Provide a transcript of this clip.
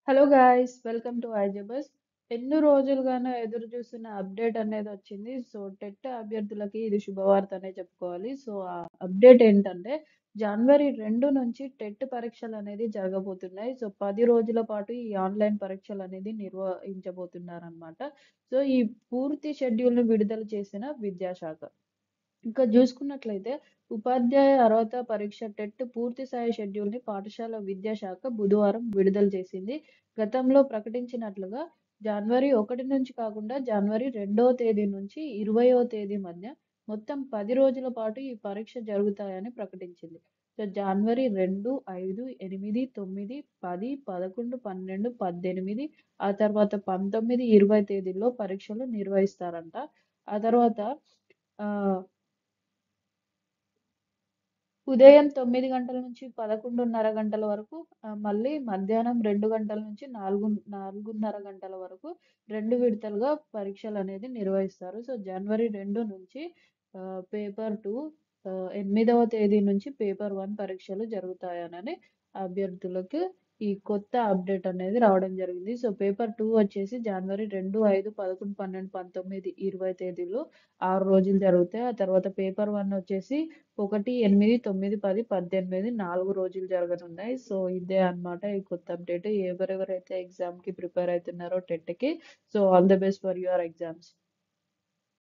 Hello guys, welcome to ఐజబస్. ఎన్నో రోజులుగానో ఎదురు చూస్తున్న అప్డేట్ అనేది వచ్చింది. సో టెట్ అభ్యర్థులకి ఇది శుభవార్త అనే చెప్పుకోవాలి. సో ఆ అప్డేట్ ఏంటంటే జనవరి 2 నుంచి టెట్ పరీక్షలు అనేది జరగబోతున్నాయి. సో 10 రోజుల పాటు ఈ ఆన్లైన్ పరీక్షలు అనేది నిర్వహించబోతున్నారన్నమాట. సో ఈ పూర్తి షెడ్యూల్ ను విడుదల చేసిన విద్యాశాఖ. ఇంకా చూసుకున్నట్లయితే ఉపాధ్యాయ అర్హత పరీక్ష టెట్ పూర్తి స్థాయి షెడ్యూల్ ని పాఠశాల విద్యాశాఖ బుధవారం విడుదల చేసింది. గతంలో ప్రకటించినట్లుగా జనవరి 1 నుంచి కాకుండా జనవరి 2వ తేదీ నుంచి 20వ తేదీ మధ్య మొత్తం 10 రోజుల పాటు ఈ పరీక్ష జరుగుతాయని ప్రకటించింది. సో జనవరి 2, 5, 8, 9, 10, 11, 12, 18 ఆ తర్వాత 19, 20 తేదీల్లో పరీక్షలు నిర్వహిస్తారంట. ఆ తర్వాత ఆ ఉదయం 9 గంటల నుంచి 11:30 గంటల వరకు, మళ్ళీ మధ్యాహ్నం 2 గంటల నుంచి 4:30 గంటల వరకు 2 విడతలుగా పరీక్షలు అనేది నిర్వహిస్తారు. సో జనవరి 2 నుంచి పేపర్ 2, 8వ తేదీ నుంచి పేపర్ 1 పరీక్షలు జరుగుతాయనని అభ్యర్థులకు ఈ కొత్త అప్డేట్ అనేది రావడం జరిగింది. సో పేపర్ 2 వచ్చేసి జనవరి 2, 5, 11, 12, 19, 20 తేదీలు 6 రోజులు జరుగుతాయి. ఆ తర్వాత పేపర్ 1 వచ్చేసి 1, 8, 9, 10, 18 4 రోజులు జరగనున్నాయి. సో ఇదే అన్నమాట ఈ కొత్త అప్డేట్. ఎవరెవరైతే ఎగ్జామ్ కి ప్రిపేర్ అవుతున్నారో టెట్ కి, so all the best for your exams.